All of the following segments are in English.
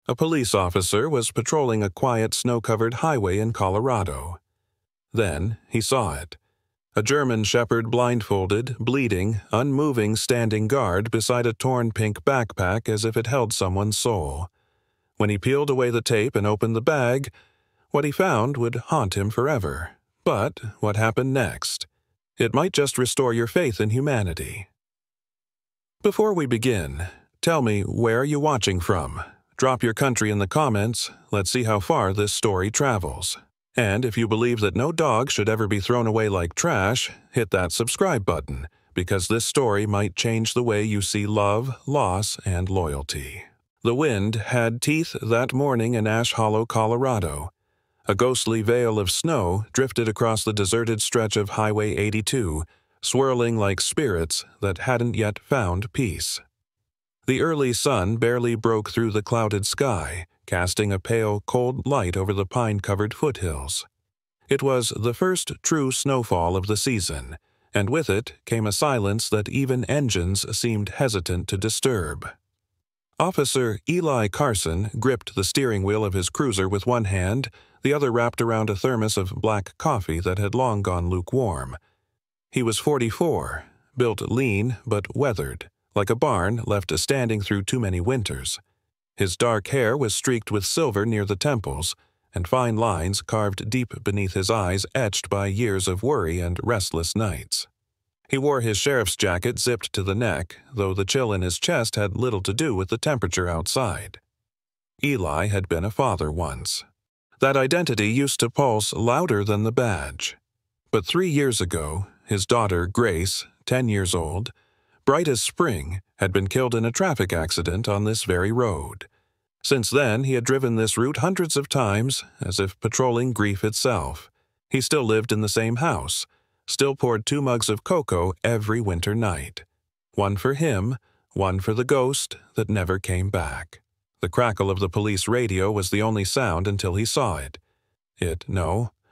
A police officer was patrolling a quiet, snow-covered highway in Colorado. Then he saw it. A German shepherd blindfolded, bleeding, unmoving standing guard beside a torn pink backpack as if it held someone's soul. When he peeled away the tape and opened the bag, what he found would haunt him forever. But what happened next? It might just restore your faith in humanity. Before we begin, tell me, where are you watching from? Drop your country in the comments. Let's see how far this story travels. And if you believe that no dog should ever be thrown away like trash, hit that subscribe button, because this story might change the way you see love, loss, and loyalty. The wind had teeth that morning in Ash Hollow, Colorado. A ghostly veil of snow drifted across the deserted stretch of Highway 82, swirling like spirits that hadn't yet found peace. The early sun barely broke through the clouded sky, casting a pale, cold light over the pine-covered foothills. It was the first true snowfall of the season, and with it came a silence that even engines seemed hesitant to disturb. Officer Eli Carson gripped the steering wheel of his cruiser with one hand, the other wrapped around a thermos of black coffee that had long gone lukewarm. He was 44, built lean but weathered, like a barn left standing through too many winters. His dark hair was streaked with silver near the temples, and fine lines carved deep beneath his eyes etched by years of worry and restless nights. He wore his sheriff's jacket zipped to the neck, though the chill in his chest had little to do with the temperature outside. Eli had been a father once. That identity used to pulse louder than the badge. But 3 years ago, his daughter, Grace, 10 years old, bright as spring, had been killed in a traffic accident on this very road. Since then, he had driven this route hundreds of times, as if patrolling grief itself. He still lived in the same house, still poured 2 mugs of cocoa every winter night. One for him, one for the ghost that never came back. The crackle of the police radio was the only sound until he saw it.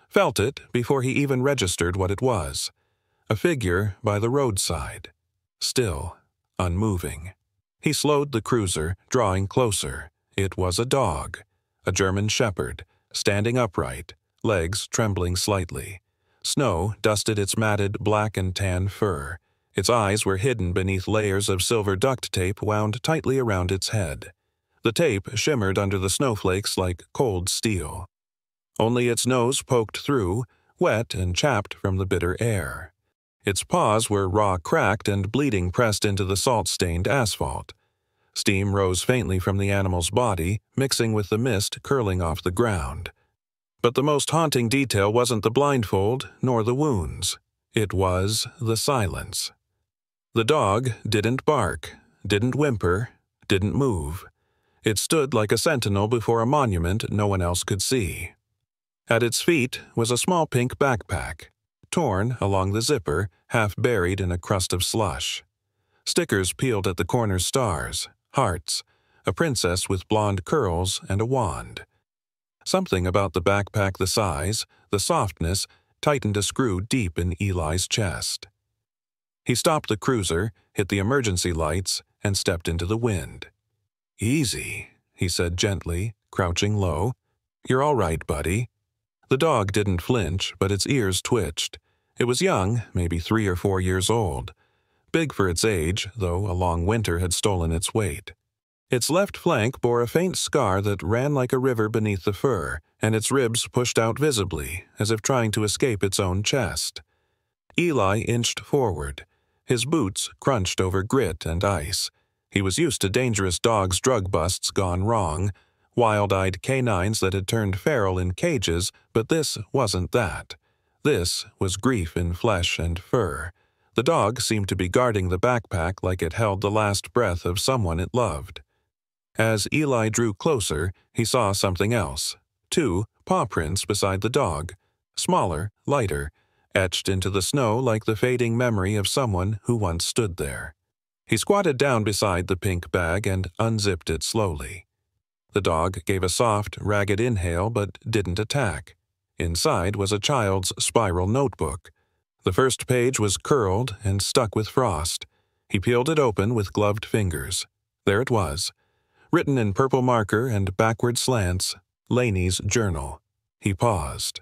Felt it before he even registered what it was. A figure by the roadside. Still, unmoving. He slowed the cruiser, drawing closer. It was a dog, a German shepherd, standing upright, legs trembling slightly. Snow dusted its matted black and tan fur. Its eyes were hidden beneath layers of silver duct tape wound tightly around its head. The tape shimmered under the snowflakes like cold steel. Only its nose poked through, wet and chapped from the bitter air. Its paws were raw cracked and bleeding pressed into the salt-stained asphalt. Steam rose faintly from the animal's body, mixing with the mist curling off the ground. But the most haunting detail wasn't the blindfold, nor the wounds. It was the silence. The dog didn't bark, didn't whimper, didn't move. It stood like a sentinel before a monument no one else could see. At its feet was a small pink backpack, torn along the zipper, half buried in a crust of slush. Stickers peeled at the corner stars, hearts, a princess with blonde curls and a wand. Something about the backpack, the size, the softness, tightened a screw deep in Eli's chest. He stopped the cruiser, hit the emergency lights, and stepped into the wind. "Easy," he said gently, crouching low. "You're all right, buddy." The dog didn't flinch, but its ears twitched. It was young, maybe 3 or 4 years old. Big for its age, though a long winter had stolen its weight. Its left flank bore a faint scar that ran like a river beneath the fur, and its ribs pushed out visibly, as if trying to escape its own chest. Eli inched forward. His boots crunched over grit and ice. He was used to dangerous dogs' drug busts gone wrong, wild-eyed canines that had turned feral in cages, but this wasn't that. This was grief in flesh and fur. The dog seemed to be guarding the backpack like it held the last breath of someone it loved. As Eli drew closer, he saw something else. 2 paw prints beside the dog, smaller, lighter, etched into the snow like the fading memory of someone who once stood there. He squatted down beside the pink bag and unzipped it slowly. The dog gave a soft, ragged inhale but didn't attack. Inside was a child's spiral notebook. The first page was curled and stuck with frost. He peeled it open with gloved fingers. There it was. Written in purple marker and backward slants, Laney's Journal. He paused.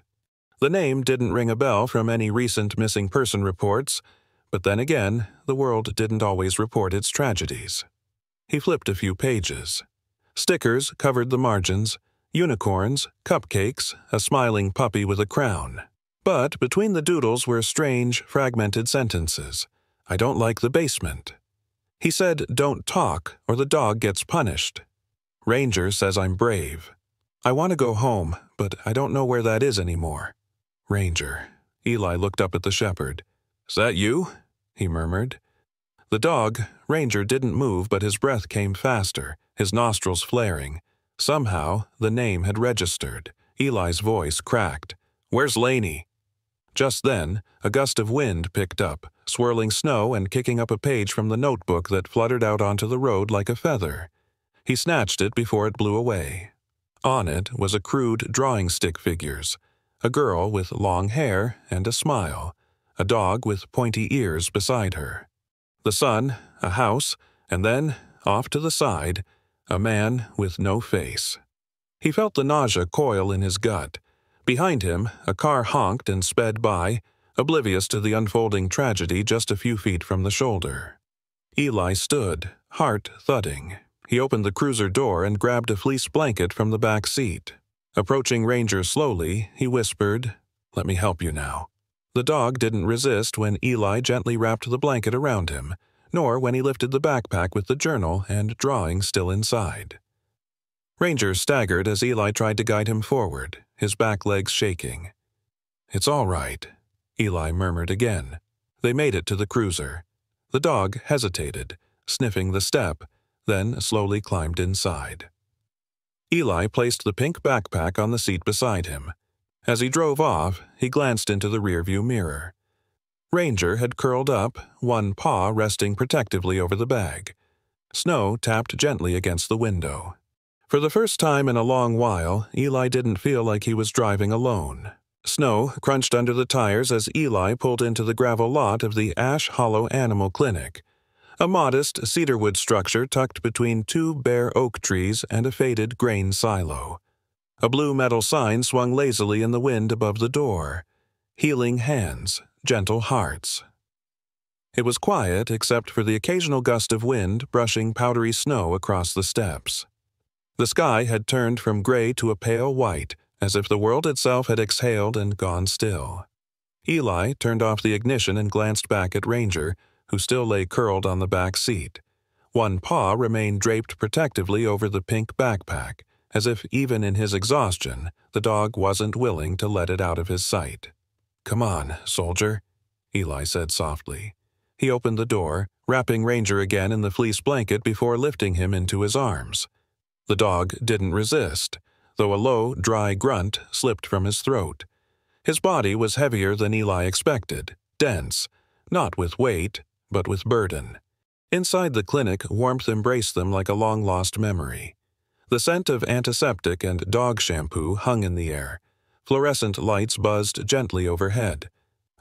The name didn't ring a bell from any recent missing person reports, but then again, the world didn't always report its tragedies. He flipped a few pages. Stickers covered the margins, unicorns, cupcakes, a smiling puppy with a crown. But between the doodles were strange, fragmented sentences. I don't like the basement. He said, don't talk, or the dog gets punished. Ranger says I'm brave. I want to go home, but I don't know where that is anymore. Ranger. Eli looked up at the shepherd. Is that you? He murmured. The dog, Ranger, didn't move, but his breath came faster, his nostrils flaring. Somehow, the name had registered. Eli's voice cracked. Where's Laney? Just then, a gust of wind picked up, swirling snow and kicking up a page from the notebook that fluttered out onto the road like a feather. He snatched it before it blew away. On it was a crude drawing stick figures, a girl with long hair and a smile, a dog with pointy ears beside her. The sun, a house, and then, off to the side, a man with no face. He felt the nausea coil in his gut. Behind him, a car honked and sped by, oblivious to the unfolding tragedy just a few feet from the shoulder. Eli stood, heart thudding. He opened the cruiser door and grabbed a fleece blanket from the back seat. Approaching Ranger slowly, he whispered, "Let me help you now." The dog didn't resist when Eli gently wrapped the blanket around him, nor when he lifted the backpack with the journal and drawing still inside. Ranger staggered as Eli tried to guide him forward, his back legs shaking. "It's all right," Eli murmured again. They made it to the cruiser. The dog hesitated, sniffing the step, then slowly climbed inside. Eli placed the pink backpack on the seat beside him. As he drove off, he glanced into the rearview mirror. Ranger had curled up, one paw resting protectively over the bag. Snow tapped gently against the window. For the first time in a long while, Eli didn't feel like he was driving alone. Snow crunched under the tires as Eli pulled into the gravel lot of the Ash Hollow Animal Clinic, a modest cedarwood structure tucked between two bare oak trees and a faded grain silo. A blue metal sign swung lazily in the wind above the door. Healing hands, gentle hearts. It was quiet except for the occasional gust of wind brushing powdery snow across the steps. The sky had turned from gray to a pale white, as if the world itself had exhaled and gone still. Eli turned off the ignition and glanced back at Ranger, who still lay curled on the back seat. One paw remained draped protectively over the pink backpack, as if even in his exhaustion, the dog wasn't willing to let it out of his sight. "Come on, soldier," Eli said softly. He opened the door, wrapping Ranger again in the fleece blanket before lifting him into his arms. The dog didn't resist, though a low, dry grunt slipped from his throat. His body was heavier than Eli expected, dense, not with weight, but with burden. Inside the clinic, warmth embraced them like a long-lost memory. The scent of antiseptic and dog shampoo hung in the air. Fluorescent lights buzzed gently overhead.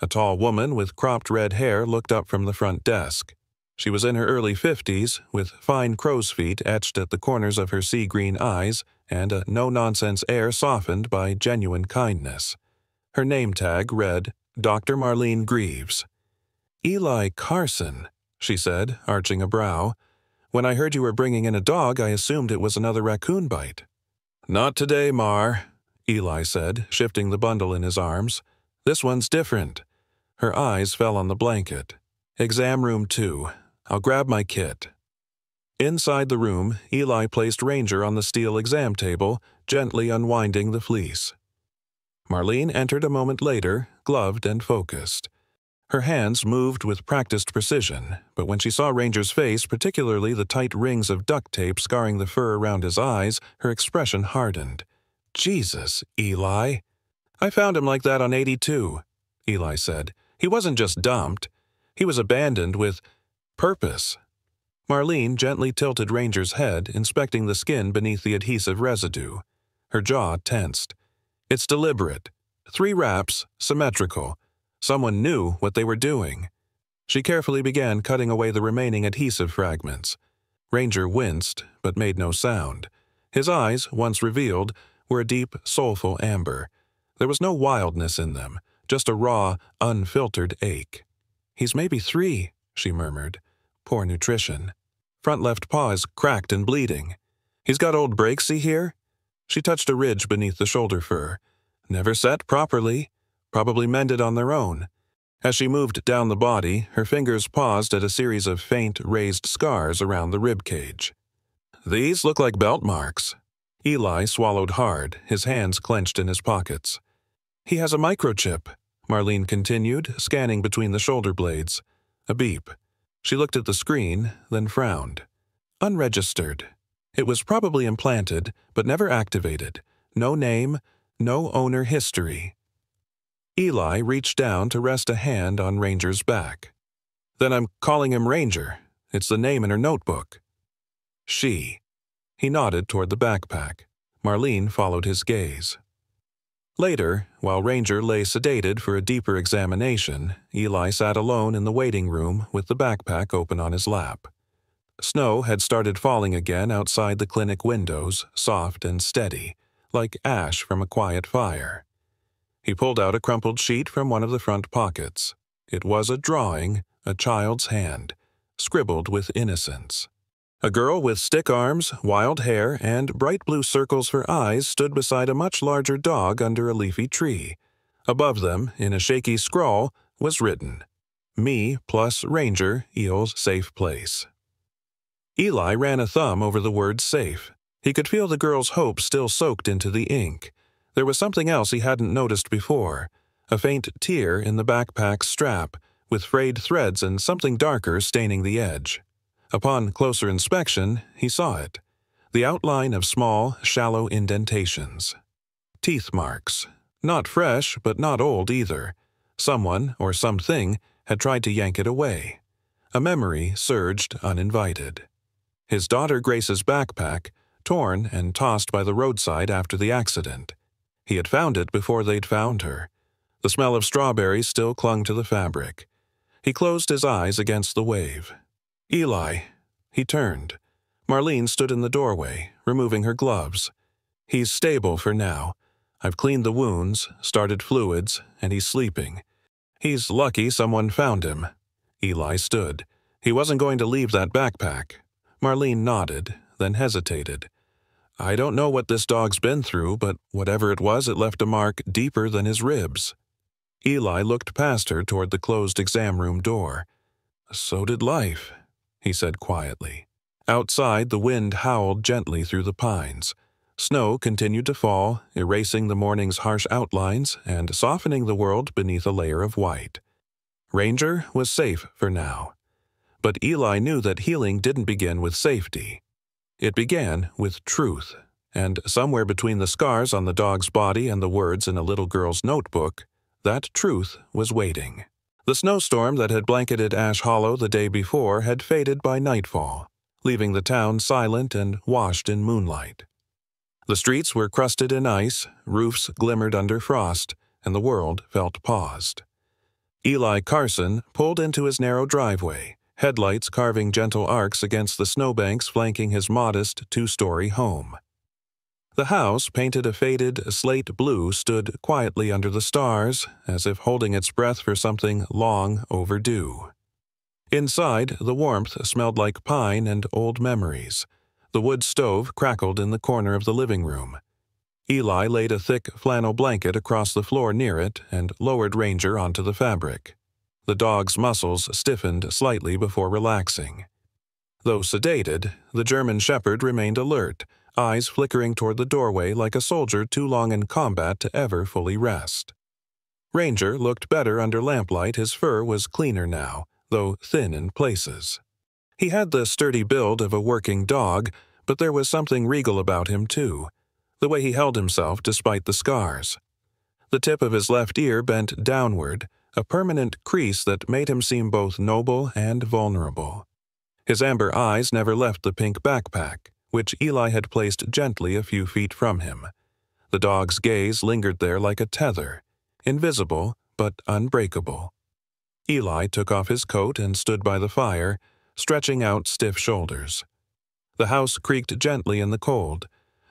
A tall woman with cropped red hair looked up from the front desk. She was in her early 50s, with fine crow's feet etched at the corners of her sea-green eyes and a no-nonsense air softened by genuine kindness. Her name tag read, Dr. Marlene Greaves. "Eli Carson," she said, arching a brow. "When I heard you were bringing in a dog, I assumed it was another raccoon bite." "Not today, Mar," Eli said, shifting the bundle in his arms. "This one's different." Her eyes fell on the blanket. "Exam room 2. I'll grab my kit." Inside the room, Eli placed Ranger on the steel exam table, gently unwinding the fleece. Marlene entered a moment later, gloved and focused. Her hands moved with practiced precision, but when she saw Ranger's face, particularly the tight rings of duct tape scarring the fur around his eyes, her expression hardened. "Jesus, Eli." "I found him like that on 82, Eli said. "He wasn't just dumped. He was abandoned with purpose." Marlene gently tilted Ranger's head, inspecting the skin beneath the adhesive residue. Her jaw tensed. "It's deliberate. 3 wraps, symmetrical. Someone knew what they were doing." She carefully began cutting away the remaining adhesive fragments. Ranger winced, but made no sound. His eyes, once revealed, were a deep, soulful amber. There was no wildness in them, just a raw, unfiltered ache. "He's maybe 3, she murmured. "Poor nutrition. Front left paw is cracked and bleeding. He's got old breaks, see here?" She touched a ridge beneath the shoulder fur. "Never set properly. Probably mended on their own." As she moved down the body, her fingers paused at a series of faint, raised scars around the rib cage. "These look like belt marks." Eli swallowed hard, his hands clenched in his pockets. "He has a microchip," Marlene continued, scanning between the shoulder blades. A beep. She looked at the screen, then frowned. Unregistered. It was probably implanted, but never activated. No name, no owner history. Eli reached down to rest a hand on Ranger's back. "Then I'm calling him Ranger. It's the name in her notebook." "She." He nodded toward the backpack. Marlene followed his gaze. Later, while Ranger lay sedated for a deeper examination, Eli sat alone in the waiting room with the backpack open on his lap. Snow had started falling again outside the clinic windows, soft and steady, like ash from a quiet fire. He pulled out a crumpled sheet from one of the front pockets. It was a drawing, a child's hand, scribbled with innocence. A girl with stick arms, wild hair, and bright blue circles for eyes stood beside a much larger dog under a leafy tree. Above them, in a shaky scrawl, was written, "Me plus Ranger equals safe place." Eli ran a thumb over the word safe. He could feel the girl's hope still soaked into the ink. There was something else he hadn't noticed before, a faint tear in the backpack's strap, with frayed threads and something darker staining the edge. Upon closer inspection, he saw it, the outline of small, shallow indentations. Teeth marks. Not fresh, but not old either. Someone, or something, had tried to yank it away. A memory surged uninvited. His daughter Grace's backpack, torn and tossed by the roadside after the accident. He had found it before they'd found her. The smell of strawberries still clung to the fabric. He closed his eyes against the wave. "Eli." He turned. Marlene stood in the doorway, removing her gloves. "He's stable for now. I've cleaned the wounds, started fluids, and he's sleeping. He's lucky someone found him." Eli stood. He wasn't going to leave that backpack. Marlene nodded, then hesitated. "I don't know what this dog's been through, but whatever it was, it left a mark deeper than his ribs." Eli looked past her toward the closed exam room door. "So did life," he said quietly. Outside, the wind howled gently through the pines. Snow continued to fall, erasing the morning's harsh outlines and softening the world beneath a layer of white. Ranger was safe for now. But Eli knew that healing didn't begin with safety. It began with truth, and somewhere between the scars on the dog's body and the words in a little girl's notebook, that truth was waiting. The snowstorm that had blanketed Ash Hollow the day before had faded by nightfall, leaving the town silent and washed in moonlight. The streets were crusted in ice, roofs glimmered under frost, and the world felt paused. Eli Carson pulled into his narrow driveway, headlights carving gentle arcs against the snowbanks flanking his modest two-story home. The house, painted a faded slate blue, stood quietly under the stars, as if holding its breath for something long overdue. Inside, the warmth smelled like pine and old memories. The wood stove crackled in the corner of the living room. Eli laid a thick flannel blanket across the floor near it and lowered Ranger onto the fabric. The dog's muscles stiffened slightly before relaxing. Though sedated, the German shepherd remained alert, eyes flickering toward the doorway like a soldier too long in combat to ever fully rest. Ranger looked better under lamplight. His fur was cleaner now, though thin in places. He had the sturdy build of a working dog, but there was something regal about him too, the way he held himself despite the scars. The tip of his left ear bent downward, a permanent crease that made him seem both noble and vulnerable. His amber eyes never left the pink backpack, which Eli had placed gently a few feet from him. The dog's gaze lingered there like a tether, invisible but unbreakable. Eli took off his coat and stood by the fire, stretching out stiff shoulders. The house creaked gently in the cold,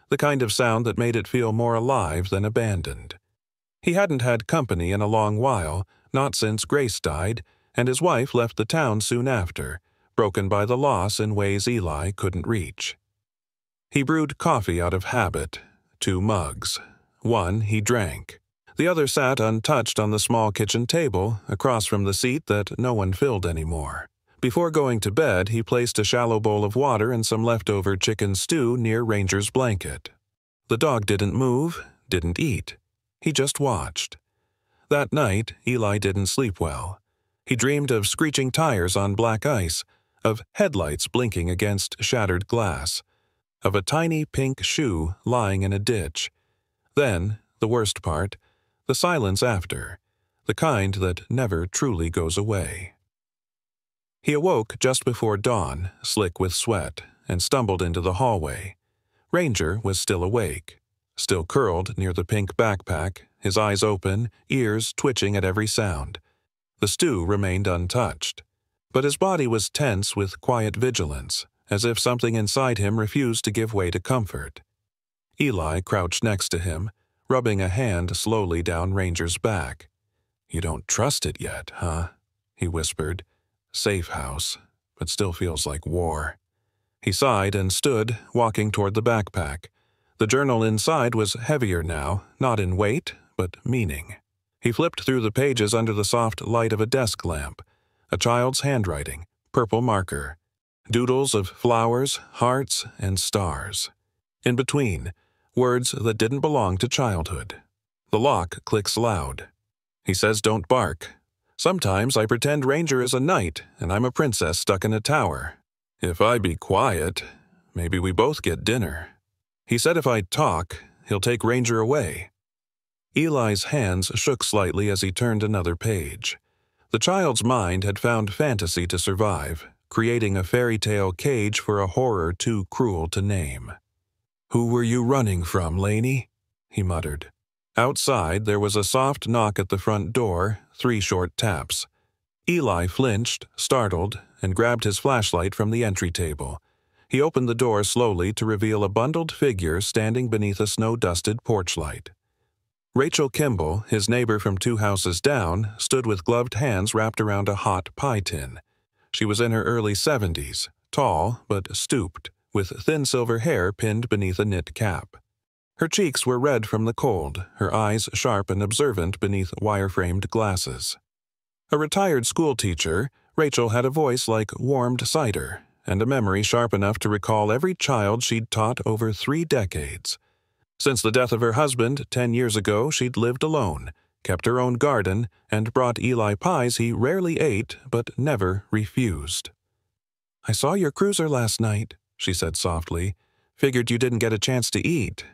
the kind of sound that made it feel more alive than abandoned. He hadn't had company in a long while, not since Grace died, and his wife left the town soon after, broken by the loss in ways Eli couldn't reach. He brewed coffee out of habit, 2 mugs. One he drank. The other sat untouched on the small kitchen table, across from the seat that no one filled anymore. Before going to bed, he placed a shallow bowl of water and some leftover chicken stew near Ranger's blanket. The dog didn't move, didn't eat. He just watched. That night, Eli didn't sleep well. He dreamed of screeching tires on black ice, of headlights blinking against shattered glass, of a tiny pink shoe lying in a ditch. Then, the worst part, the silence after, the kind that never truly goes away. He awoke just before dawn, slick with sweat, and stumbled into the hallway. Ranger was still awake, still curled near the pink backpack, his eyes open, ears twitching at every sound. The stew remained untouched, but his body was tense with quiet vigilance, as if something inside him refused to give way to comfort. Eli crouched next to him, rubbing a hand slowly down Ranger's back. "You don't trust it yet, huh?" he whispered. "Safe house, but still feels like war." He sighed and stood, walking toward the backpack. The journal inside was heavier now, not in weight, but meaning. He flipped through the pages under the soft light of a desk lamp. A child's handwriting, purple marker. Doodles of flowers, hearts, and stars. In between, words that didn't belong to childhood. The lock clicks loud. He says don't bark. Sometimes I pretend Ranger is a knight and I'm a princess stuck in a tower. If I be quiet, maybe we both get dinner. He said if I talk, he'll take Ranger away. Eli's hands shook slightly as he turned another page. The child's mind had found fantasy to survive, creating a fairy tale cage for a horror too cruel to name. "Who were you running from, Laney?" he muttered. Outside, there was a soft knock at the front door, 3 short taps. Eli flinched, startled, and grabbed his flashlight from the entry table. He opened the door slowly to reveal a bundled figure standing beneath a snow-dusted porch light. Rachel Kimball, his neighbor from 2 houses down, stood with gloved hands wrapped around a hot pie tin. She was in her early 70s, tall but stooped, with thin silver hair pinned beneath a knit cap. Her cheeks were red from the cold, her eyes sharp and observant beneath wire-framed glasses. A retired schoolteacher, Rachel had a voice like warmed cider, and a memory sharp enough to recall every child she'd taught over 3 decades. Since the death of her husband 10 years ago, she'd lived alone, kept her own garden, and brought Eli pies he rarely ate but never refused. "I saw your cruiser last night," she said softly. "Figured you didn't get a chance to eat."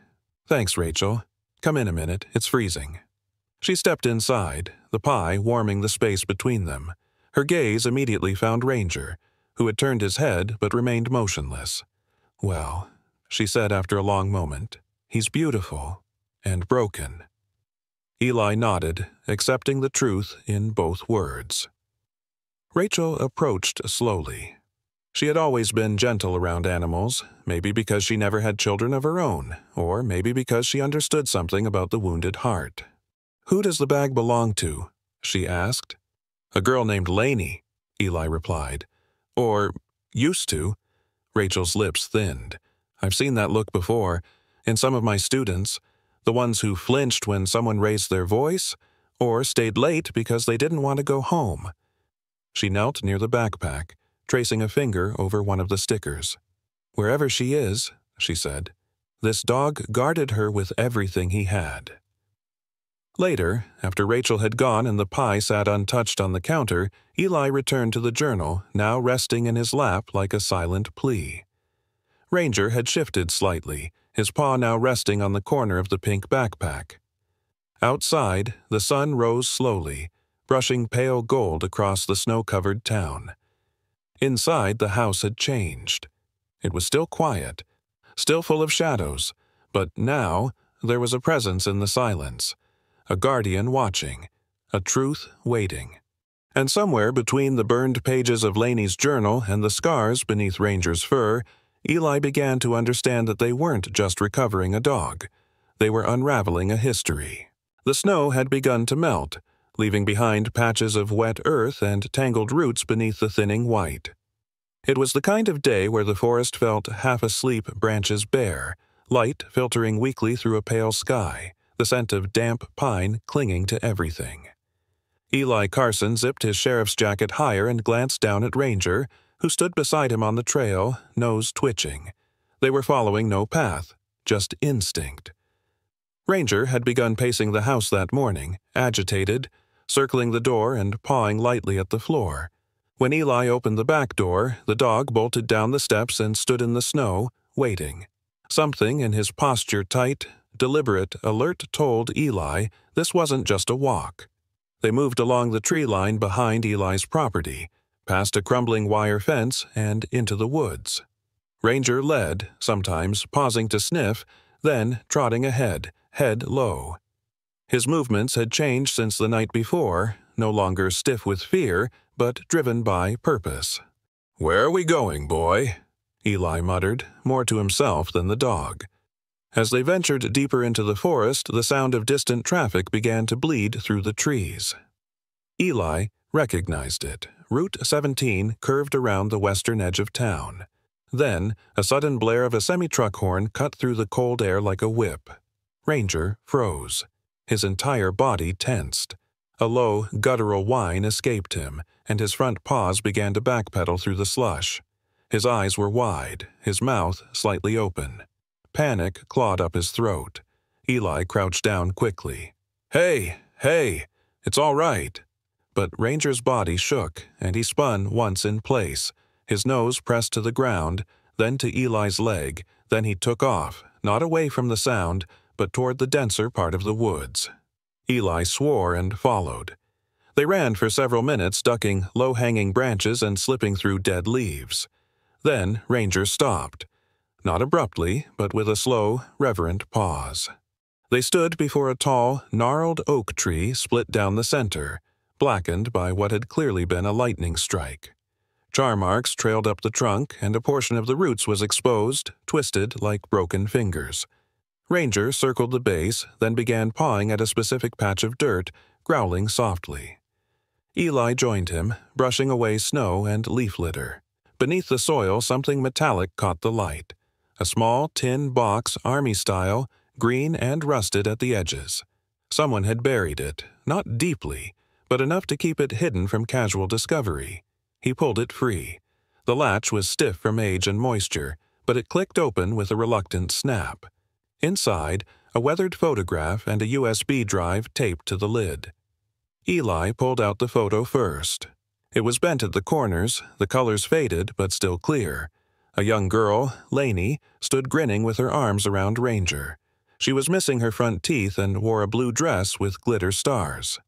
"Thanks, Rachel. Come in a minute, it's freezing." She stepped inside, the pie warming the space between them. Her gaze immediately found Ranger, who had turned his head but remained motionless. "Well," she said after a long moment, "he's beautiful and broken." Eli nodded, accepting the truth in both words. Rachel approached slowly. She had always been gentle around animals, maybe because she never had children of her own, or maybe because she understood something about the wounded heart. "Who does the bag belong to?" she asked. "A girl named Laney," Eli replied. "Or used to." Rachel's lips thinned. "I've seen that look before, in some of my students, the ones who flinched when someone raised their voice, or stayed late because they didn't want to go home." She knelt near the backpack, tracing a finger over one of the stickers. "Wherever she is," she said, "this dog guarded her with everything he had." Later, after Rachel had gone and the pie sat untouched on the counter, Eli returned to the journal, now resting in his lap like a silent plea. Ranger had shifted slightly, his paw now resting on the corner of the pink backpack. Outside, the sun rose slowly, brushing pale gold across the snow-covered town. Inside, the house had changed. It was still quiet, still full of shadows, but now there was a presence in the silence, a guardian watching, a truth waiting. And somewhere between the burned pages of Laney's journal and the scars beneath Ranger's fur, Eli began to understand that they weren't just recovering a dog. They were unraveling a history. The snow had begun to melt, leaving behind patches of wet earth and tangled roots beneath the thinning white. It was the kind of day where the forest felt half-asleep branches bare, light filtering weakly through a pale sky, the scent of damp pine clinging to everything. Eli Carson zipped his sheriff's jacket higher and glanced down at Ranger, who stood beside him on the trail, nose twitching. They were following no path, just instinct. Ranger had begun pacing the house that morning, agitated, circling the door and pawing lightly at the floor. When Eli opened the back door, the dog bolted down the steps and stood in the snow, waiting. Something in his posture tight, deliberate, alert told Eli this wasn't just a walk. They moved along the tree line behind Eli's property, past a crumbling wire fence and into the woods. Ranger led, sometimes pausing to sniff, then trotting ahead, head low. His movements had changed since the night before, no longer stiff with fear, but driven by purpose. "Where are we going, boy?" Eli muttered, more to himself than the dog. As they ventured deeper into the forest, the sound of distant traffic began to bleed through the trees. Eli recognized it. Route 17 curved around the western edge of town. Then, a sudden blare of a semi-truck horn cut through the cold air like a whip. Ranger froze. His entire body tensed. A low, guttural whine escaped him, and his front paws began to backpedal through the slush. His eyes were wide, his mouth slightly open. Panic clawed up his throat. Eli crouched down quickly. "Hey, hey, it's all right." But Ranger's body shook, and he spun once in place. His nose pressed to the ground, then to Eli's leg, then he took off, not away from the sound, but toward the denser part of the woods. Eli swore and followed. They ran for several minutes, ducking low-hanging branches and slipping through dead leaves. Then Ranger stopped. Not abruptly, but with a slow, reverent pause. They stood before a tall, gnarled oak tree split down the center, blackened by what had clearly been a lightning strike. Char marks trailed up the trunk, and a portion of the roots was exposed, twisted like broken fingers. Ranger circled the base, then began pawing at a specific patch of dirt, growling softly. Eli joined him, brushing away snow and leaf litter. Beneath the soil, something metallic caught the light. A small tin box, army-style, green and rusted at the edges. Someone had buried it, not deeply, but enough to keep it hidden from casual discovery. He pulled it free. The latch was stiff from age and moisture, but it clicked open with a reluctant snap. Inside, a weathered photograph and a USB drive taped to the lid. Eli pulled out the photo first. It was bent at the corners, the colors faded but still clear. A young girl, Lainey, stood grinning with her arms around Ranger. She was missing her front teeth and wore a blue dress with glitter stars.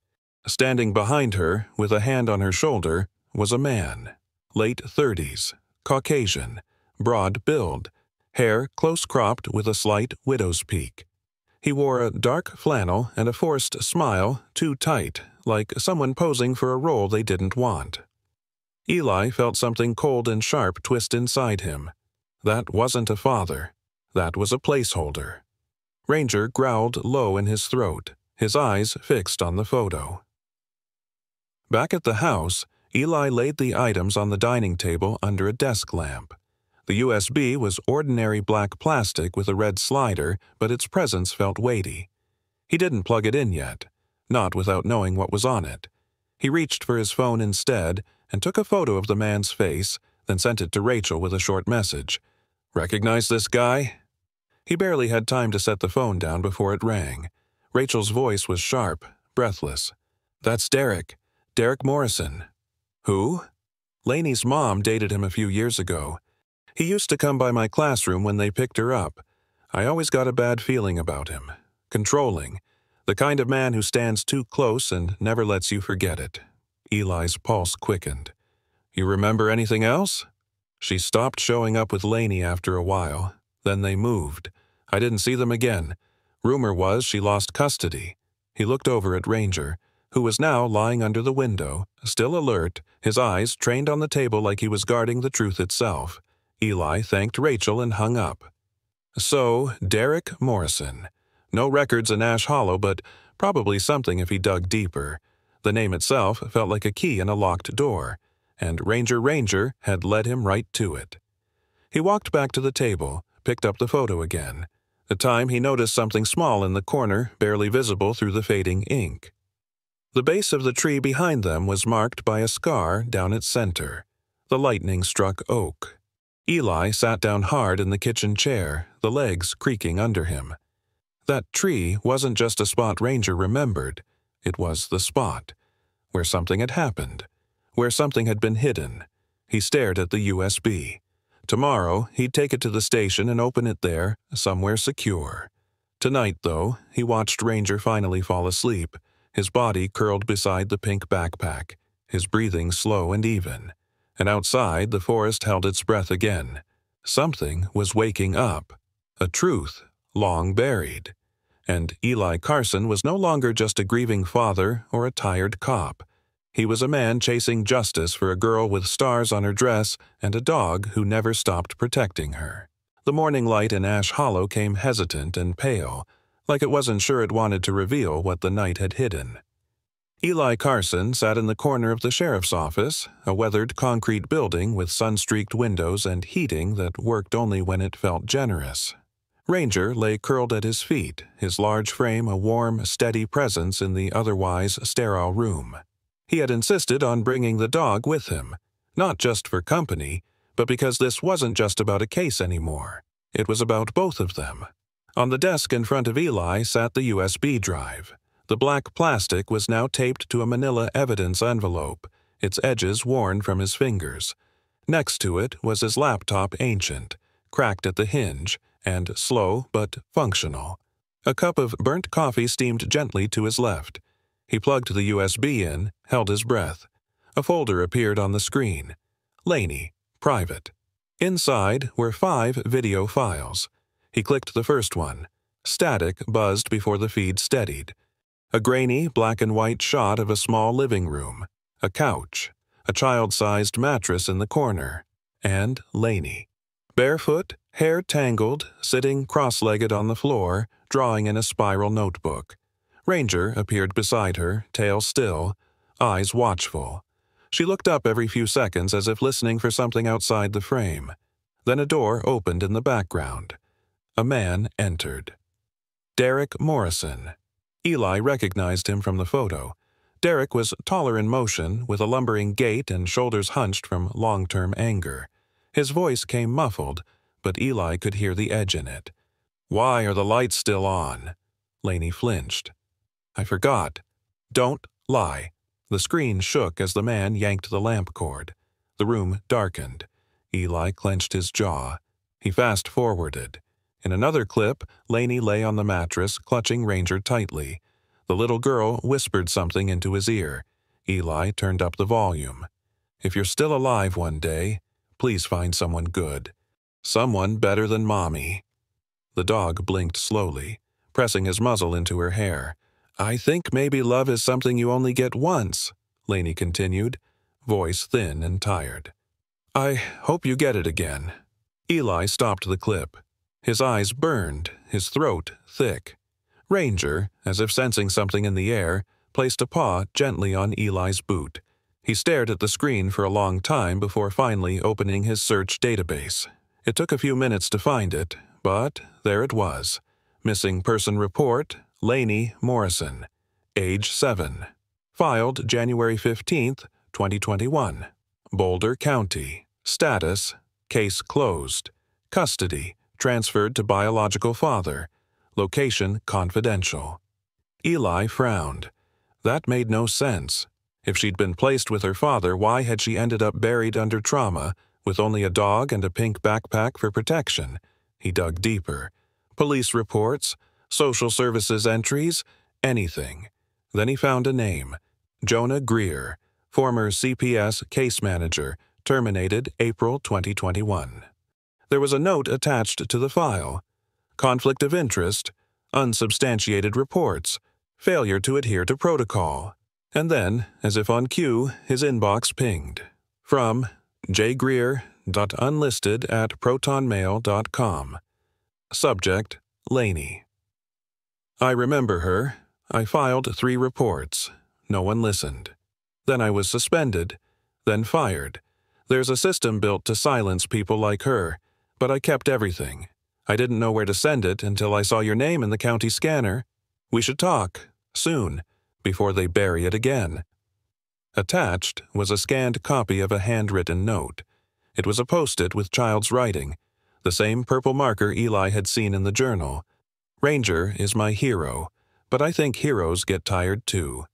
Standing behind her, with a hand on her shoulder, was a man. Late 30s, Caucasian, broad build, hair close-cropped with a slight widow's peak. He wore a dark flannel and a forced smile, too tight, like someone posing for a role they didn't want. Eli felt something cold and sharp twist inside him. That wasn't a father. That was a placeholder. Ranger growled low in his throat, his eyes fixed on the photo. Back at the house, Eli laid the items on the dining table under a desk lamp. The USB was ordinary black plastic with a red slider, but its presence felt weighty. He didn't plug it in yet, not without knowing what was on it. He reached for his phone instead and took a photo of the man's face, then sent it to Rachel with a short message. "Recognize this guy?" He barely had time to set the phone down before it rang. Rachel's voice was sharp, breathless. "That's Derek. Derek Morrison." "Who?" "Lainey's mom dated him a few years ago. He used to come by my classroom when they picked her up. I always got a bad feeling about him. Controlling. The kind of man who stands too close and never lets you forget it." Eli's pulse quickened. "You remember anything else?" "She stopped showing up with Lainey after a while. Then they moved. I didn't see them again. Rumor was she lost custody." He looked over at Ranger, who was now lying under the window, still alert, his eyes trained on the table like he was guarding the truth itself. Eli thanked Rachel and hung up. So, Derek Morrison. No records in Ash Hollow, but probably something if he dug deeper. The name itself felt like a key in a locked door, and Ranger had led him right to it. He walked back to the table, picked up the photo again. At time he noticed something small in the corner, barely visible through the fading ink. The base of the tree behind them was marked by a scar down its center. The lightning-struck oak. Eli sat down hard in the kitchen chair, the legs creaking under him. That tree wasn't just a spot Ranger remembered. It was the spot where something had happened, where something had been hidden. He stared at the USB. Tomorrow, he'd take it to the station and open it there, somewhere secure. Tonight, though, he watched Ranger finally fall asleep, his body curled beside the pink backpack, his breathing slow and even. And outside, the forest held its breath again. Something was waking up. A truth, long buried. And Eli Carson was no longer just a grieving father or a tired cop. He was a man chasing justice for a girl with stars on her dress and a dog who never stopped protecting her. The morning light in Ash Hollow came hesitant and pale, like it wasn't sure it wanted to reveal what the night had hidden. Eli Carson sat in the corner of the sheriff's office, a weathered concrete building with sun-streaked windows and heating that worked only when it felt generous. Ranger lay curled at his feet, his large frame a warm, steady presence in the otherwise sterile room. He had insisted on bringing the dog with him, not just for company, but because this wasn't just about a case anymore. It was about both of them. On the desk in front of Eli sat the USB drive. The black plastic was now taped to a manila evidence envelope, its edges worn from his fingers. Next to it was his laptop, ancient, cracked at the hinge, and slow but functional. A cup of burnt coffee steamed gently to his left. He plugged the USB in, held his breath. A folder appeared on the screen. Laney, private. Inside were 5 video files. He clicked the first one. Static buzzed before the feed steadied. A grainy black-and-white shot of a small living room, a couch, a child-sized mattress in the corner, and Laney. Barefoot, hair tangled, sitting cross-legged on the floor, drawing in a spiral notebook. Ranger appeared beside her, tail still, eyes watchful. She looked up every few seconds as if listening for something outside the frame. Then a door opened in the background. A man entered. Derek Morrison. Eli recognized him from the photo. Derek was taller in motion, with a lumbering gait and shoulders hunched from long-term anger. His voice came muffled, but Eli could hear the edge in it. "Why are the lights still on?" Laney flinched. "I forgot." "Don't lie." The screen shook as the man yanked the lamp cord. The room darkened. Eli clenched his jaw. He fast-forwarded. In another clip, Laney lay on the mattress, clutching Ranger tightly. The little girl whispered something into his ear. Eli turned up the volume. "If you're still alive one day, please find someone good. Someone better than Mommy." The dog blinked slowly, pressing his muzzle into her hair. "I think maybe love is something you only get once," Laney continued, voice thin and tired. "I hope you get it again." Eli stopped the clip. His eyes burned, his throat thick. Ranger, as if sensing something in the air, placed a paw gently on Eli's boot. He stared at the screen for a long time before finally opening his search database. It took a few minutes to find it, but there it was. Missing person report, Laney Morrison. Age 7. Filed January 15th, 2021. Boulder County. Status, case closed. Custody, transferred to biological father. Location confidential. Eli frowned. That made no sense. If she'd been placed with her father, why had she ended up buried under trauma, with only a dog and a pink backpack for protection? He dug deeper. Police reports, social services entries, anything. Then he found a name. Jonah Greer, former CPS case manager, terminated April 2021. There was a note attached to the file. Conflict of interest, unsubstantiated reports, failure to adhere to protocol. And then, as if on cue, his inbox pinged. From J. Greer, Lainey.unlisted@protonmail.com. Subject: Lainey. I remember her. I filed 3 reports. No one listened. Then I was suspended, then fired. There's a system built to silence people like her, but I kept everything. I didn't know where to send it until I saw your name in the county scanner. We should talk, soon, before they bury it again. Attached was a scanned copy of a handwritten note. It was a post-it with child's writing, the same purple marker Eli had seen in the journal. Ranger is my hero, but I think heroes get tired too.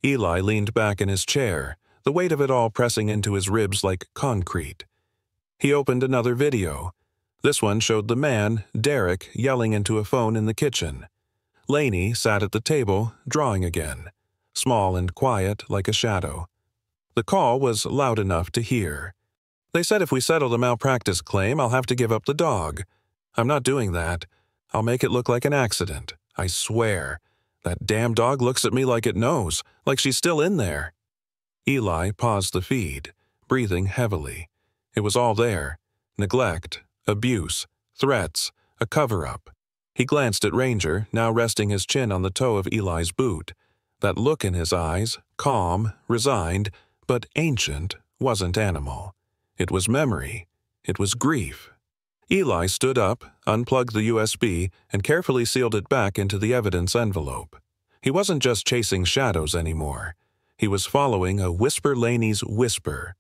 Eli leaned back in his chair, the weight of it all pressing into his ribs like concrete. He opened another video. This one showed the man, Derek, yelling into a phone in the kitchen. Lainey sat at the table, drawing again, small and quiet like a shadow. The call was loud enough to hear. They said if we settle the malpractice claim, I'll have to give up the dog. I'm not doing that. I'll make it look like an accident. I swear. That damn dog looks at me like it knows, like she's still in there. Eli paused the feed, breathing heavily. It was all there. Neglect, abuse, threats, a cover-up. He glanced at Ranger, now resting his chin on the toe of Eli's boot. That look in his eyes, calm, resigned, but ancient, wasn't animal. It was memory. It was grief. Eli stood up, unplugged the USB, and carefully sealed it back into the evidence envelope. He wasn't just chasing shadows anymore. He was following a Whisper Laney's whisper,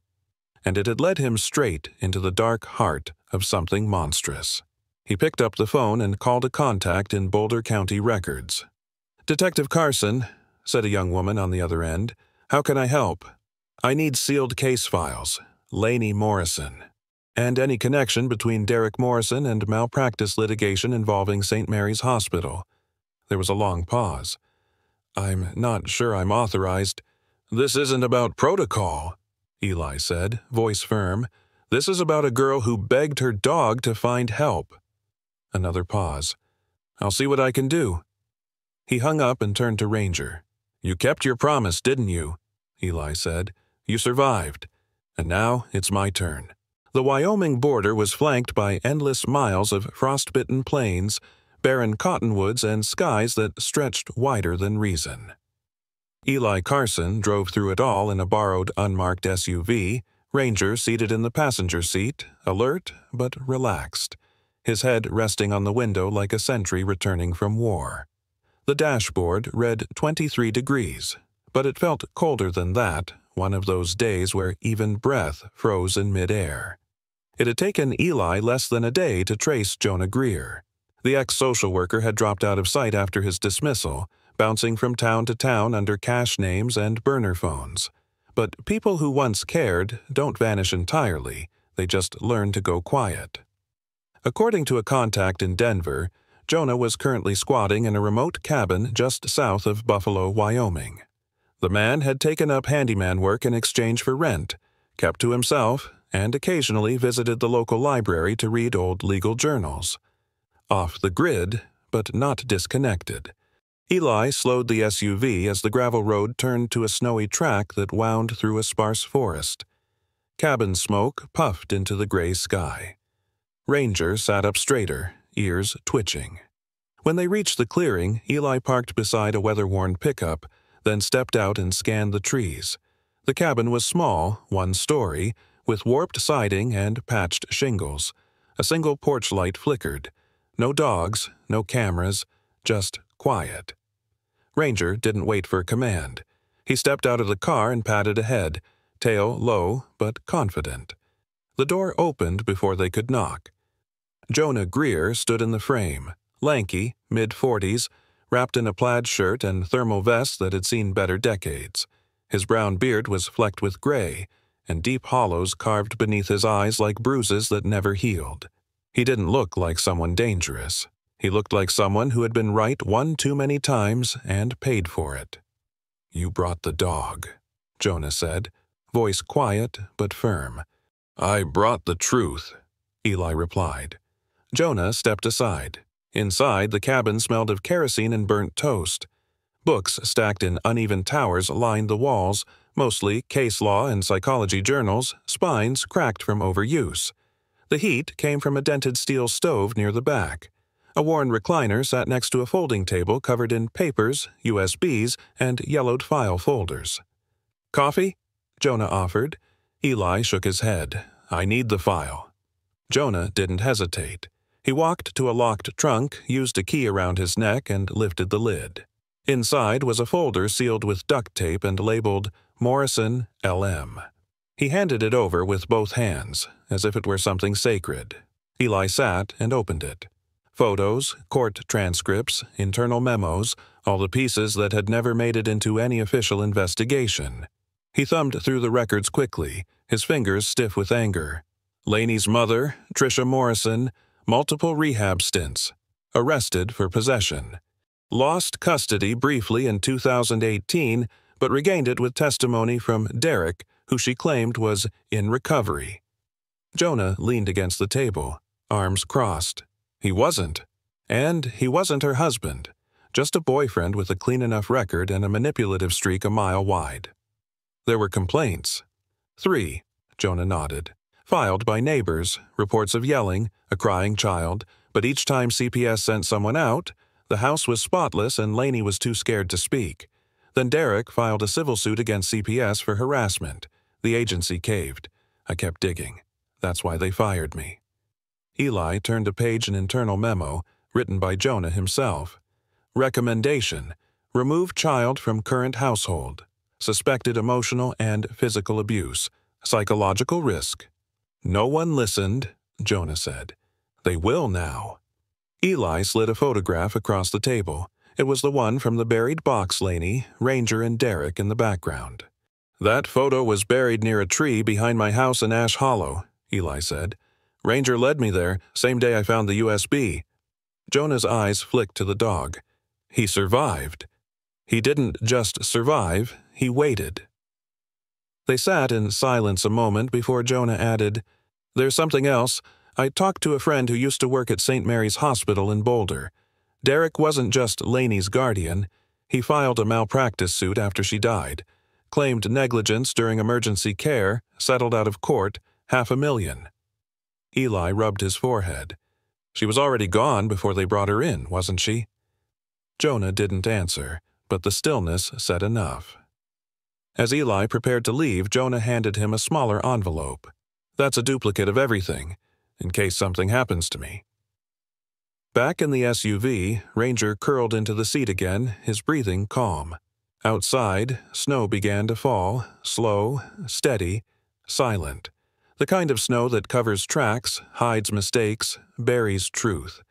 and it had led him straight into the dark heart of something monstrous. He picked up the phone and called a contact in Boulder County records. "Detective Carson," said a young woman on the other end. "How can I help?" "I need sealed case files. Lainey Morrison. And any connection between Derek Morrison and malpractice litigation involving St. Mary's Hospital." There was a long pause. "I'm not sure I'm authorized." "This isn't about protocol," Eli said, voice firm. "This is about a girl who begged her dog to find help." Another pause. "I'll see what I can do." He hung up and turned to Ranger. "You kept your promise, didn't you?" Eli said. "You survived. And now it's my turn." The Wyoming border was flanked by endless miles of frostbitten plains, barren cottonwoods, and skies that stretched wider than reason. Eli Carson drove through it all in a borrowed unmarked SUV, Ranger seated in the passenger seat, alert but relaxed, his head resting on the window like a sentry returning from war. The dashboard read 23 degrees, but it felt colder than that, one of those days where even breath froze in midair. It had taken Eli less than a day to trace Jonah Greer. The ex-social worker had dropped out of sight after his dismissal, bouncing from town to town under cash names and burner phones. But people who once cared don't vanish entirely, they just learn to go quiet. According to a contact in Denver, Jonah was currently squatting in a remote cabin just south of Buffalo, Wyoming. The man had taken up handyman work in exchange for rent, kept to himself, and occasionally visited the local library to read old legal journals. Off the grid, but not disconnected. Eli slowed the SUV as the gravel road turned to a snowy track that wound through a sparse forest. Cabin smoke puffed into the gray sky. Ranger sat up straighter, ears twitching. When they reached the clearing, Eli parked beside a weather-worn pickup, then stepped out and scanned the trees. The cabin was small, one story, with warped siding and patched shingles. A single porch light flickered. No dogs, no cameras, just quiet. Ranger didn't wait for a command. He stepped out of the car and padded ahead, tail low but confident. The door opened before they could knock. Jonah Greer stood in the frame, lanky, mid-40s, wrapped in a plaid shirt and thermal vest that had seen better decades. His brown beard was flecked with gray, and deep hollows carved beneath his eyes like bruises that never healed. He didn't look like someone dangerous. He looked like someone who had been right one too many times and paid for it. "You brought the dog," Jonah said, voice quiet but firm. "I brought the truth," Eli replied. Jonah stepped aside. Inside, the cabin smelled of kerosene and burnt toast. Books stacked in uneven towers lined the walls, Mostly case law and psychology journals, spines cracked from overuse. The heat came from a dented steel stove near the back. A worn recliner sat next to a folding table covered in papers, USBs, and yellowed file folders. "Coffee?" Jonah offered. Eli shook his head. "I need the file." Jonah didn't hesitate. He walked to a locked trunk, used a key around his neck, and lifted the lid. Inside was a folder sealed with duct tape and labeled Morrison, LM. He handed it over with both hands, as if it were something sacred. Eli sat and opened it. Photos, court transcripts, internal memos, all the pieces that had never made it into any official investigation. He thumbed through the records quickly, his fingers stiff with anger. Laney's mother, Tricia Morrison, multiple rehab stints. Arrested for possession. Lost custody briefly in 2018, but regained it with testimony from Derek, who she claimed was in recovery. Jonah leaned against the table, arms crossed. He wasn't. And he wasn't her husband, just a boyfriend with a clean enough record and a manipulative streak a mile wide. There were complaints. 3, Jonah nodded. Filed by neighbors, reports of yelling, a crying child, but each time CPS sent someone out, the house was spotless and Laney was too scared to speak. Then Derek filed a civil suit against CPS for harassment. The agency caved. I kept digging. That's why they fired me. Eli turned to page an internal memo, written by Jonah himself. Recommendation: remove child from current household. Suspected emotional and physical abuse. Psychological risk. No one listened, Jonah said. They will now. Eli slid a photograph across the table. It was the one from the buried box Laney, Ranger, and Derek in the background. That photo was buried near a tree behind my house in Ash Hollow, Eli said. Ranger led me there, same day I found the USB. Jonah's eyes flicked to the dog. He survived. He didn't just survive, he waited. They sat in silence a moment before Jonah added, There's something else. I talked to a friend who used to work at St. Mary's Hospital in Boulder. Derek wasn't just Laney's guardian. He filed a malpractice suit after she died. Claimed negligence during emergency care, settled out of court, $500,000. Eli rubbed his forehead. She was already gone before they brought her in, wasn't she? Jonah didn't answer, but the stillness said enough. As Eli prepared to leave, Jonah handed him a smaller envelope. That's a duplicate of everything, in case something happens to me. Back in the SUV, Ranger curled into the seat again, his breathing calm. Outside, snow began to fall, slow, steady, silent. The kind of snow that covers tracks, hides mistakes, buries truth.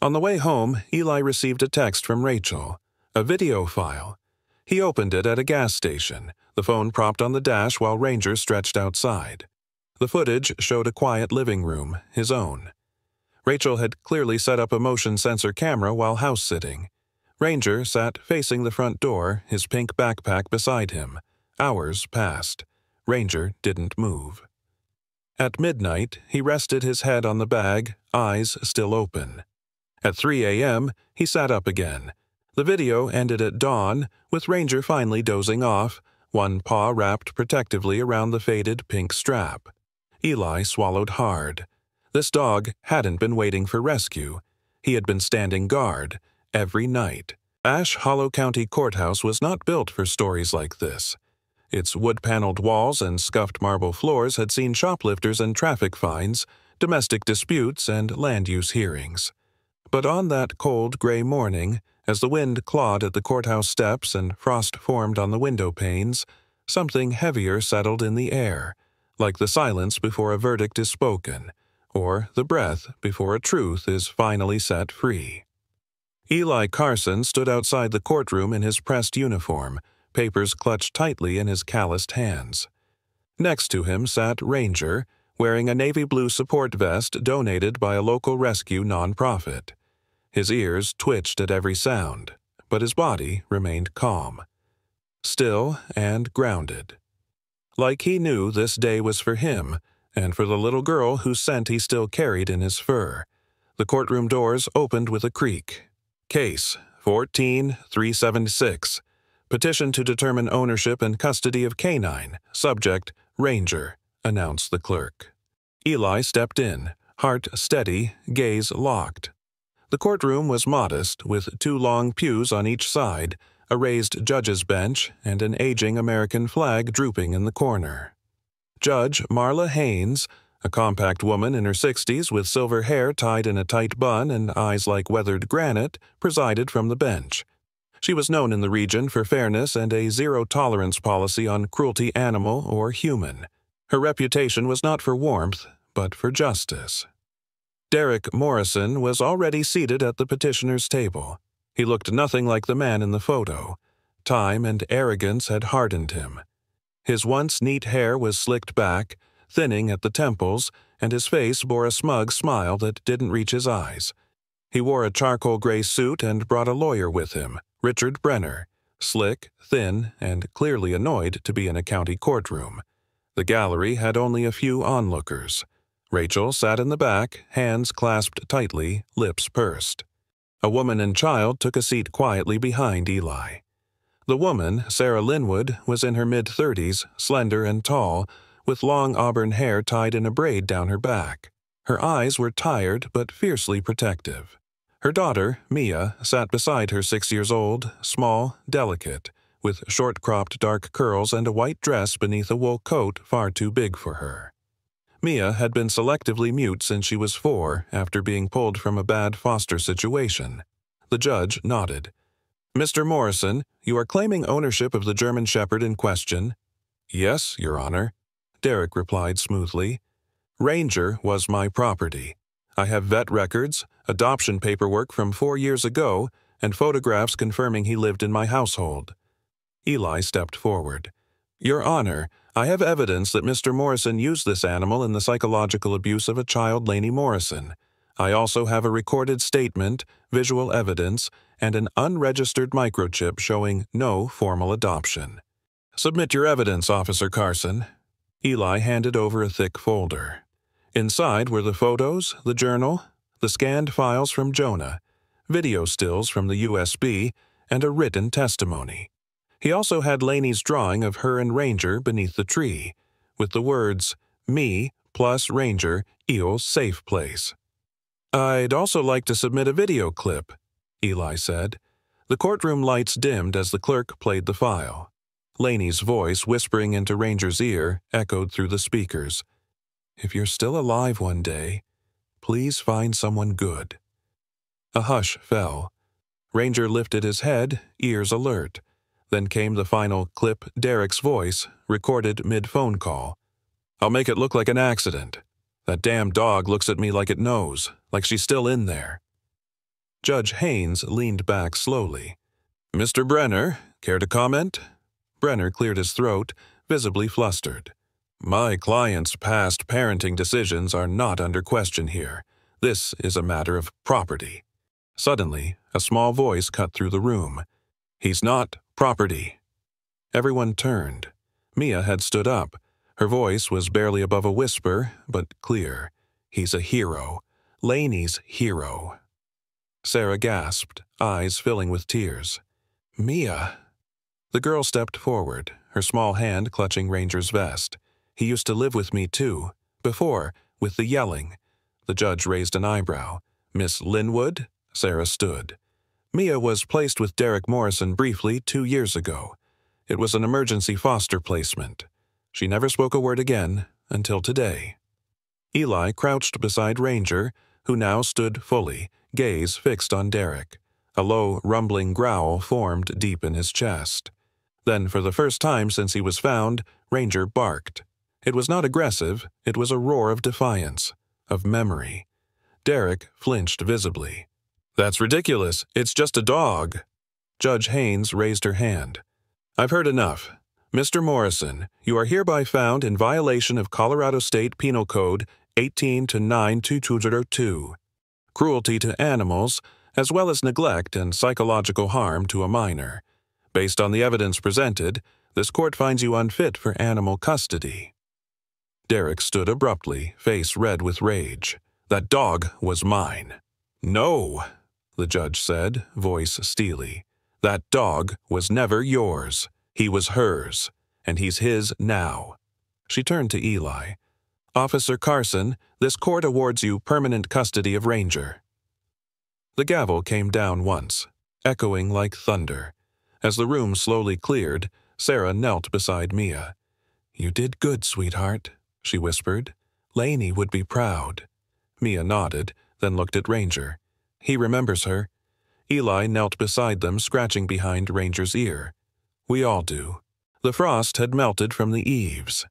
On the way home, Eli received a text from Rachel, a video file. He opened it at a gas station, the phone propped on the dash while Ranger stretched outside. The footage showed a quiet living room, his own. Rachel had clearly set up a motion sensor camera while house-sitting. Ranger sat facing the front door, his pink backpack beside him. Hours passed. Ranger didn't move. At midnight, he rested his head on the bag, eyes still open. At 3 a.m., he sat up again. The video ended at dawn, with Ranger finally dozing off, one paw wrapped protectively around the faded pink strap. Eli swallowed hard. This dog hadn't been waiting for rescue. He had been standing guard, every night. Ash Hollow County Courthouse was not built for stories like this. Its wood-paneled walls and scuffed marble floors had seen shoplifters and traffic fines, domestic disputes, and land-use hearings. But on that cold, gray morning, as the wind clawed at the courthouse steps and frost formed on the window panes, something heavier settled in the air, like the silence before a verdict is spoken, or the breath before a truth is finally set free. Eli Carson stood outside the courtroom in his pressed uniform, papers clutched tightly in his calloused hands. Next to him sat Ranger, wearing a navy blue support vest donated by a local rescue nonprofit. His ears twitched at every sound, but his body remained calm. Still and grounded. Like he knew this day was for him, and for the little girl whose scent he still carried in his fur. The courtroom doors opened with a creak. Case 14-376. Petition to determine ownership and custody of canine. Subject, Ranger, announced the clerk. Eli stepped in, heart steady, gaze locked. The courtroom was modest, with 2 long pews on each side, a raised judge's bench, and an aging American flag drooping in the corner. Judge Marla Haynes, a compact woman in her 60s with silver hair tied in a tight bun and eyes like weathered granite, presided from the bench. She was known in the region for fairness and a zero-tolerance policy on cruelty animal or human. Her reputation was not for warmth, but for justice. Derek Morrison was already seated at the petitioner's table. He looked nothing like the man in the photo. Time and arrogance had hardened him. His once neat hair was slicked back, thinning at the temples, and his face bore a smug smile that didn't reach his eyes. He wore a charcoal gray suit and brought a lawyer with him, Richard Brenner, slick, thin, and clearly annoyed to be in a county courtroom. The gallery had only a few onlookers. Rachel sat in the back, hands clasped tightly, lips pursed. A woman and child took a seat quietly behind Eli. The woman, Sarah Linwood, was in her mid-30s, slender and tall, with long auburn hair tied in a braid down her back. Her eyes were tired but fiercely protective. Her daughter, Mia, sat beside her 6 years old, small, delicate, with short-cropped dark curls and a white dress beneath a wool coat far too big for her. Mia had been selectively mute since she was 4 after being pulled from a bad foster situation. The judge nodded. "Mr. Morrison, you are claiming ownership of the German Shepherd in question?" "Yes, Your Honor," Derek replied smoothly. "Ranger was my property. I have vet records, adoption paperwork from 4 years ago, and photographs confirming he lived in my household." Eli stepped forward. "Your Honor, I have evidence that Mr. Morrison used this animal in the psychological abuse of a child, Lainey Morrison. I also have a recorded statement, visual evidence, and an unregistered microchip showing no formal adoption." "Submit your evidence, Officer Carson." Eli handed over a thick folder. Inside were the photos, the journal, the scanned files from Jonah, video stills from the USB, and a written testimony. He also had Lainey's drawing of her and Ranger beneath the tree, with the words, "Me plus Ranger equals safe place." "I'd also like to submit a video clip," Eli said. The courtroom lights dimmed as the clerk played the file. Lainey's voice, whispering into Ranger's ear, echoed through the speakers. "If you're still alive one day, please find someone good." A hush fell. Ranger lifted his head, ears alert. Then came the final clip, Derek's voice, recorded mid-phone call. "I'll make it look like an accident. That damn dog looks at me like it knows, like she's still in there." Judge Haynes leaned back slowly. "Mr. Brenner, care to comment?" Brenner cleared his throat, visibly flustered. "My client's past parenting decisions are not under question here. This is a matter of property." Suddenly, a small voice cut through the room. "He's not property." Everyone turned. Mia had stood up. Her voice was barely above a whisper, but clear. "He's a hero. Lainey's hero." Sarah gasped, eyes filling with tears. "Mia." The girl stepped forward, her small hand clutching Ranger's vest. "He used to live with me, too. Before, with the yelling." The judge raised an eyebrow. "Miss Linwood?" Sarah stood. "Mia was placed with Derek Morrison briefly 2 years ago. It was an emergency foster placement. She never spoke a word again until today." Eli crouched beside Ranger, who now stood fully, gaze fixed on Derek. A low, rumbling growl formed deep in his chest. Then, for the first time since he was found, Ranger barked. It was not aggressive, it was a roar of defiance, of memory. Derek flinched visibly. "That's ridiculous. It's just a dog." Judge Haynes raised her hand. "I've heard enough. Mr. Morrison, you are hereby found in violation of Colorado State Penal Code 18-92202. Cruelty to animals, as well as neglect and psychological harm to a minor. Based on the evidence presented, this court finds you unfit for animal custody." Derek stood abruptly, face red with rage. "That dog was mine." "No," the judge said, voice steely. That dog was never yours. He was hers, and he's his now. She turned to Eli. Officer Carson, this court awards you permanent custody of Ranger. The gavel came down once, echoing like thunder. As the room slowly cleared, Sarah knelt beside Mia. You did good, sweetheart, she whispered. Laney would be proud. Mia nodded, then looked at Ranger. He remembers her. Eli knelt beside them, scratching behind Ranger's ear. We all do. The frost had melted from the eaves.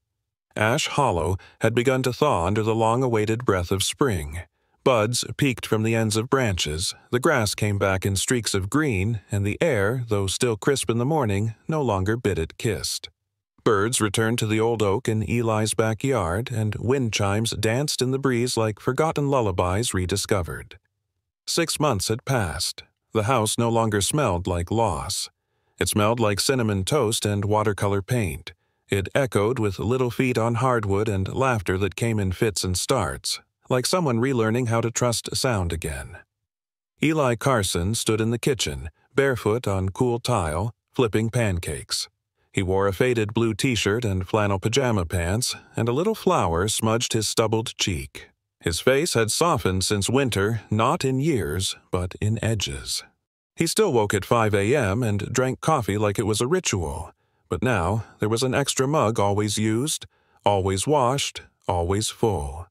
Ash Hollow had begun to thaw under the long-awaited breath of spring. Buds peeked from the ends of branches, the grass came back in streaks of green, and the air, though still crisp in the morning, no longer bid it kissed. Birds returned to the old oak in Eli's backyard, and wind chimes danced in the breeze like forgotten lullabies rediscovered. 6 months had passed. The house no longer smelled like loss. It smelled like cinnamon toast and watercolor paint. It echoed with little feet on hardwood and laughter that came in fits and starts, like someone relearning how to trust sound again. Eli Carson stood in the kitchen, barefoot on cool tile, flipping pancakes. He wore a faded blue t-shirt and flannel pajama pants, and a little flour smudged his stubbled cheek. His face had softened since winter, not in years, but in edges. He still woke at 5 a.m. and drank coffee like it was a ritual. But now there was an extra mug always used, always washed, always full.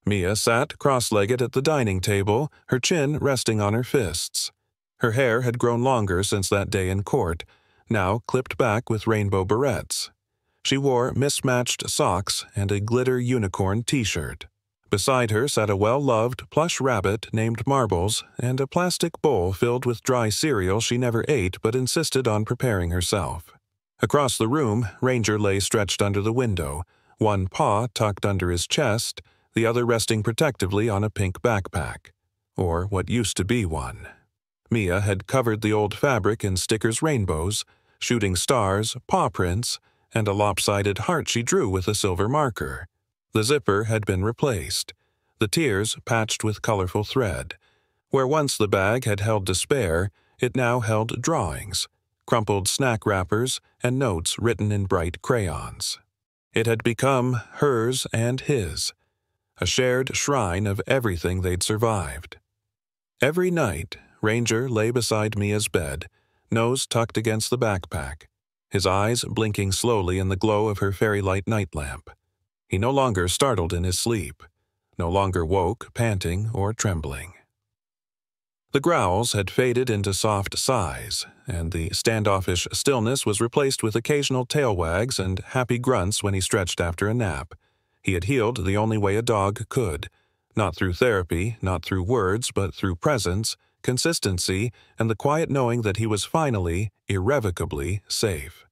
Mia sat cross-legged at the dining table, her chin resting on her fists. Her hair had grown longer since that day in court, now clipped back with rainbow barrettes. She wore mismatched socks and a glitter unicorn t-shirt. Beside her sat a well-loved plush rabbit named Marbles and a plastic bowl filled with dry cereal she never ate but insisted on preparing herself. Across the room, Ranger lay stretched under the window, one paw tucked under his chest, the other resting protectively on a pink backpack, or what used to be one. Mia had covered the old fabric in stickers rainbows, shooting stars, paw prints, and a lopsided heart she drew with a silver marker. The zipper had been replaced, the tears patched with colorful thread. Where once the bag had held despair, it now held drawings, crumpled snack wrappers, and notes written in bright crayons. It had become hers and his, a shared shrine of everything they'd survived. Every night, Ranger lay beside Mia's bed, nose tucked against the backpack, his eyes blinking slowly in the glow of her fairy-light night lamp. He no longer startled in his sleep, no longer woke, panting or trembling. The growls had faded into soft sighs, and the standoffish stillness was replaced with occasional tail wags and happy grunts when he stretched after a nap. He had healed the only way a dog could, not through therapy, not through words, but through presence, consistency, and the quiet knowing that he was finally, irrevocably safe.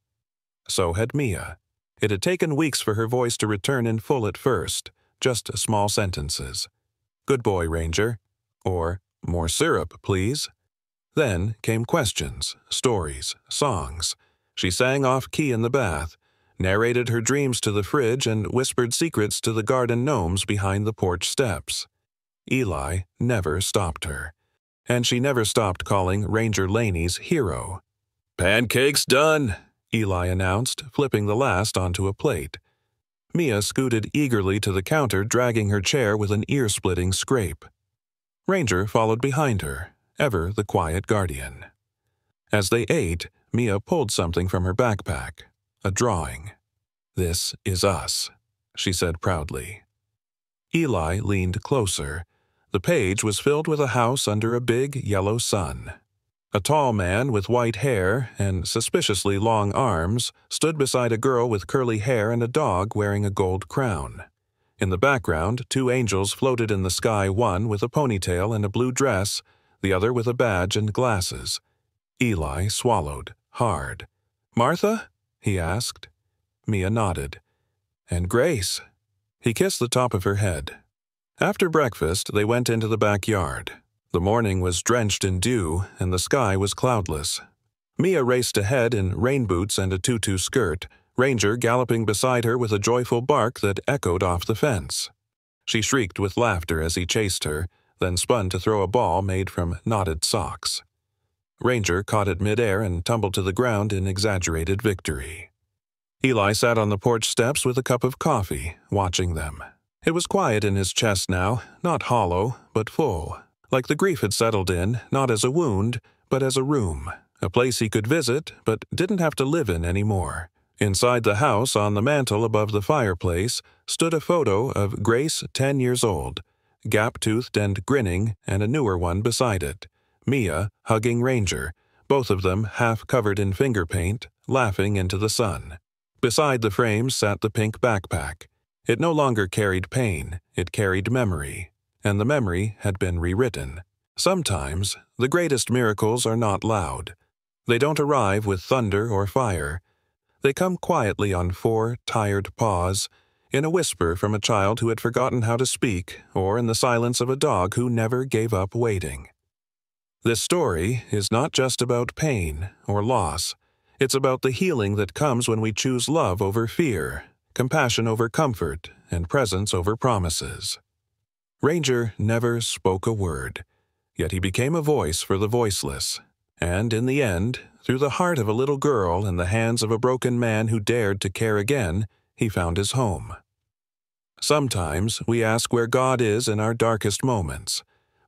So had Mia. It had taken weeks for her voice to return in full at first, just small sentences. Good boy, Ranger. Or, more syrup, please. Then came questions, stories, songs. She sang off-key in the bath, narrated her dreams to the fridge, and whispered secrets to the garden gnomes behind the porch steps. Eli never stopped her, and she never stopped calling Ranger Laney's hero. "Pancakes done," Eli announced, flipping the last onto a plate. Mia scooted eagerly to the counter, dragging her chair with an ear-splitting scrape. Ranger followed behind her, ever the quiet guardian. As they ate, Mia pulled something from her backpack, a drawing. "This is us," she said proudly. Eli leaned closer. The page was filled with a house under a big yellow sun. A tall man with white hair and suspiciously long arms stood beside a girl with curly hair and a dog wearing a gold crown. In the background, 2 angels floated in the sky, one with a ponytail and a blue dress, the other with a badge and glasses. Eli swallowed, hard. "Martha?" he asked. Mia nodded. "And Grace?" He kissed the top of her head. After breakfast, they went into the backyard. The morning was drenched in dew, and the sky was cloudless. Mia raced ahead in rain boots and a tutu skirt, Ranger galloping beside her with a joyful bark that echoed off the fence. She shrieked with laughter as he chased her, then spun to throw a ball made from knotted socks. Ranger caught it midair and tumbled to the ground in exaggerated victory. Eli sat on the porch steps with a cup of coffee, watching them. It was quiet in his chest now, not hollow, but full, like the grief had settled in, not as a wound, but as a room, a place he could visit, but didn't have to live in anymore. Inside the house, on the mantel above the fireplace, stood a photo of Grace, 10 years old, gap-toothed and grinning, and a newer one beside it, Mia hugging Ranger, both of them half covered in finger paint, laughing into the sun. Beside the frames sat the pink backpack. It no longer carried pain, it carried memory, and the memory had been rewritten. Sometimes, the greatest miracles are not loud. They don't arrive with thunder or fire. They come quietly on 4 tired paws, in a whisper from a child who had forgotten how to speak, or in the silence of a dog who never gave up waiting. This story is not just about pain or loss. It's about the healing that comes when we choose love over fear, compassion over comfort, and presence over promises. Ranger never spoke a word, yet he became a voice for the voiceless. And in the end, through the heart of a little girl and the hands of a broken man who dared to care again, he found his home. Sometimes we ask where God is in our darkest moments.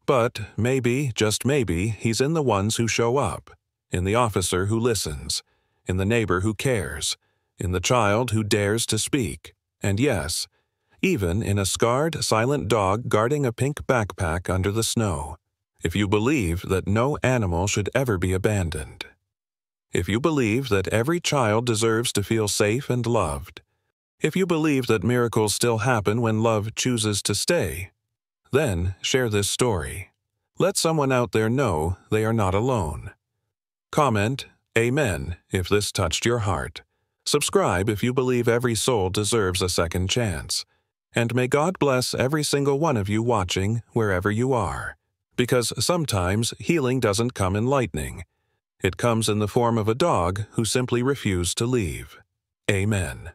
But maybe, just maybe, he's in the ones who show up, in the officer who listens, in the neighbor who cares, in the child who dares to speak, and yes, even in a scarred, silent dog guarding a pink backpack under the snow. If you believe that no animal should ever be abandoned. If you believe that every child deserves to feel safe and loved. If you believe that miracles still happen when love chooses to stay, then share this story. Let someone out there know they are not alone. Comment, Amen, if this touched your heart. Subscribe if you believe every soul deserves a second chance. And may God bless every single one of you watching wherever you are. Because sometimes healing doesn't come in lightning. It comes in the form of a dog who simply refused to leave. Amen.